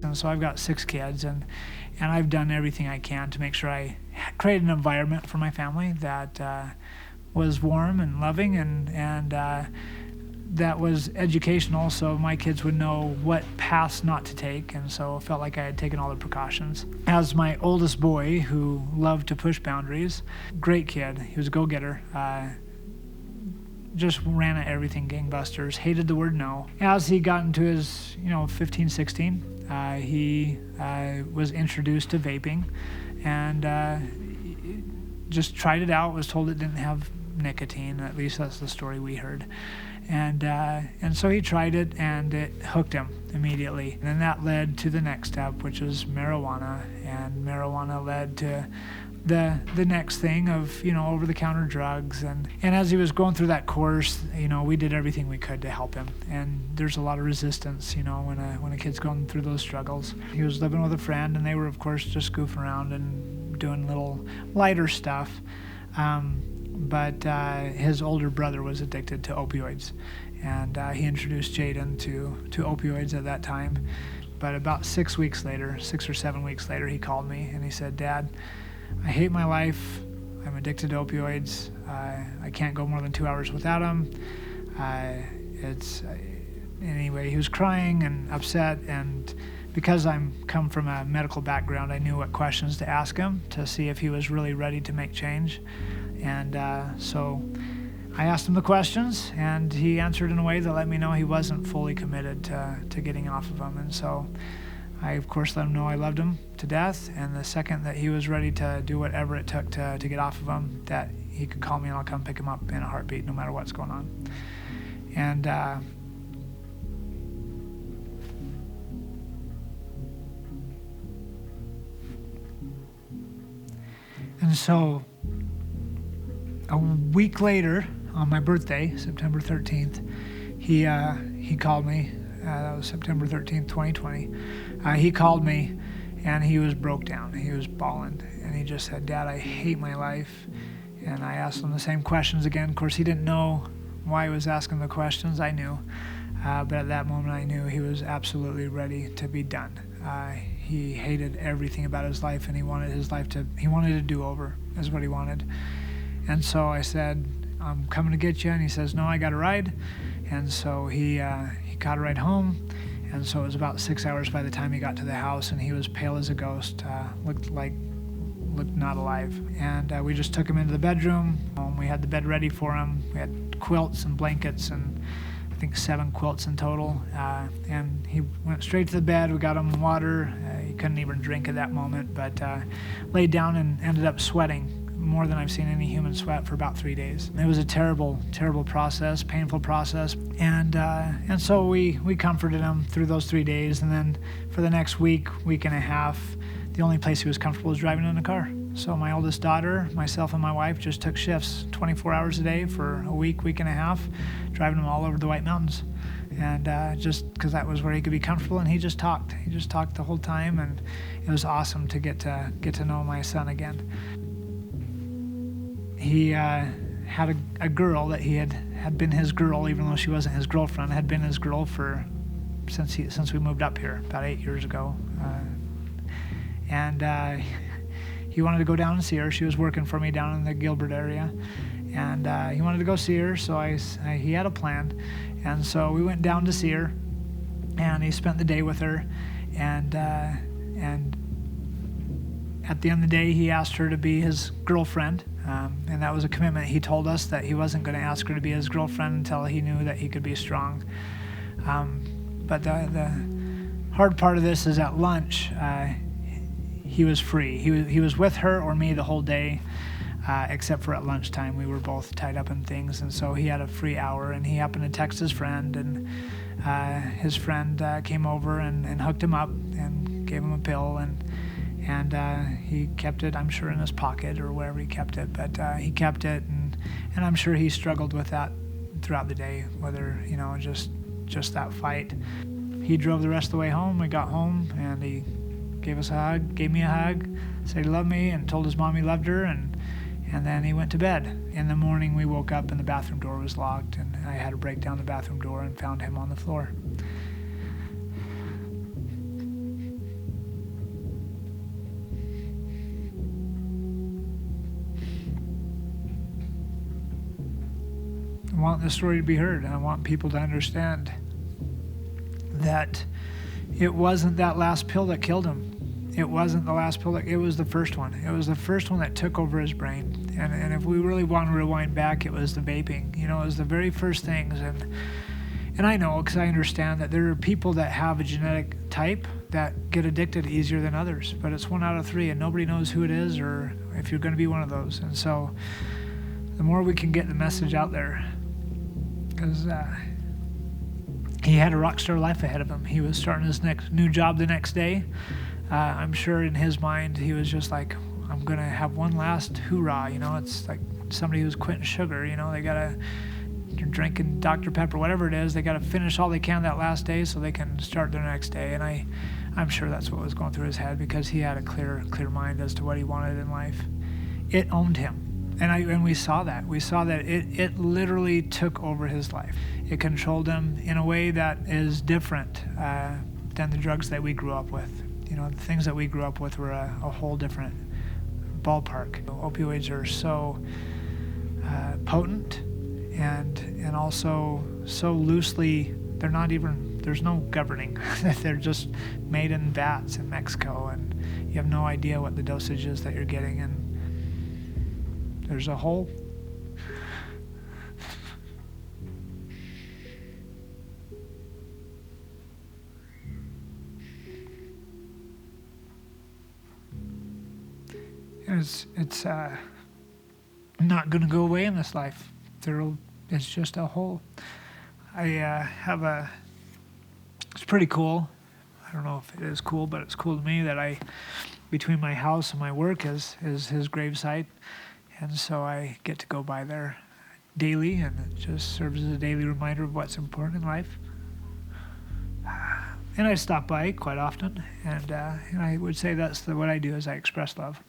And so I've got 6 kids, and I've done everything I can to make sure I create an environment for my family that was warm and loving, and that was educational, so my kids would know what paths not to take, and so I felt like I had taken all the precautions. As my oldest boy, who loved to push boundaries, great kid, he was a go-getter, just ran at everything gangbusters, hated the word no. As he got into his 15, 16, he was introduced to vaping, and just tried it out, was told it didn't have nicotine, at least that's the story we heard. And so he tried it, and it hooked him immediately. And then that led to the next step, which was marijuana, and marijuana led to the next thing of over-the-counter drugs. And as he was going through that course, we did everything we could to help him. And there's a lot of resistance, when a kid's going through those struggles. He was living with a friend, and they were, of course, just goofing around and doing little lighter stuff. But his older brother was addicted to opioids, and he introduced Jaden to opioids at that time. But about 6 or 7 weeks later, he called me and he said, "Dad, I hate my life. I'm addicted to opioids. I can't go more than 2 hours without them." Anyway, he was crying and upset, and because I'm come from a medical background, I knew what questions to ask him to see if he was really ready to make change. And so I asked him the questions, and he answered in a way that let me know he wasn't fully committed to getting off of them. And so I, of course, let him know I loved him to death, and the second that he was ready to do whatever it took to get off of them, that he could call me and I'll come pick him up in a heartbeat, no matter what's going on. And so a week later, on my birthday, September 13th, he called me. That was September 13th, 2020. He called me, and he was broke down. He was bawling, and he just said, "Dad, I hate my life." And I asked him the same questions again. Of course, he didn't know why he was asking the questions. I knew. But at that moment, I knew he was absolutely ready to be done. He hated everything about his life, and he wanted a do-over, is what he wanted. And so I said, "I'm coming to get you." And he says, "No, I got a ride." And so he got a ride home. And so it was about 6 hours by the time he got to the house, and he was pale as a ghost, looked not alive. And we just took him into the bedroom. We had the bed ready for him. We had quilts and blankets, and I think 7 quilts in total. And he went straight to the bed. We got him water. He couldn't even drink at that moment, but laid down and ended up sweating more than I've seen any human sweat for about 3 days. It was a terrible, terrible process, painful process. And so we comforted him through those 3 days. And then for the next week and a half, the only place he was comfortable was driving in a car. So my oldest daughter, myself, and my wife just took shifts 24 hours a day for a week and a half, driving him all over the White Mountains. And just because that was where he could be comfortable, and he just talked. He just talked the whole time, and it was awesome to get to know my son again. He had a girl that he had been his girl, even though she wasn't his girlfriend, had been his girl since we moved up here about 8 years ago. He wanted to go down and see her. She was working for me down in the Gilbert area, and he wanted to go see her. So he had a plan, and so we went down to see her, and he spent the day with her, and at the end of the day, he asked her to be his girlfriend, and that was a commitment. He told us that he wasn't going to ask her to be his girlfriend until he knew that he could be strong. But the hard part of this is at lunch, he was free. He was with her or me the whole day, except for at lunchtime. We were both tied up in things, and so he had a free hour, and he happened to text his friend, and his friend came over and hooked him up and gave him a pill, and he kept it, I'm sure, in his pocket or wherever he kept it, but he kept it, and I'm sure he struggled with that throughout the day, whether, just that fight. He drove the rest of the way home. We got home, and he gave me a hug, said he loved me, and told his mom he loved her, and then he went to bed. In the morning, we woke up and the bathroom door was locked, and I had to break down the bathroom door and found him on the floor. I want the story to be heard. I want people to understand that it wasn't that last pill that killed him. It wasn't the last pill. It was the first one. It was the first one that took over his brain. And if we really want to rewind back, it was the vaping. You know, it was the very first things. And I know, because I understand that there are people that have a genetic type that get addicted easier than others. But it's 1 out of 3, and nobody knows who it is or if you're going to be one of those. And so the more we can get the message out there, because he had a rock star life ahead of him. He was starting his next new job the next day. I'm sure in his mind he was just like, I'm going to have one last hoorah. You know, it's like somebody who's quitting sugar. You know, they got to, you're drinking Dr. Pepper, whatever it is, they got to finish all they can that last day so they can start their next day. And I'm sure that's what was going through his head, because he had a clear mind as to what he wanted in life. It owned him. And we saw that. We saw that it literally took over his life. It controlled him in a way that is different than the drugs that we grew up with. You know, the things that we grew up with were a whole different ballpark. Opioids are so potent and also so loosely, they're not even, there's no governing. They're just made in vats in Mexico, and you have no idea what the dosage is that you're getting, and there's a whole it's not going to go away in this life. It's just a hole. It's pretty cool. I don't know if it is cool, but it's cool to me that between my house and my work is his gravesite. And so I get to go by there daily, and it just serves as a daily reminder of what's important in life. And I stop by quite often, and I would say that's what I do, is I express love.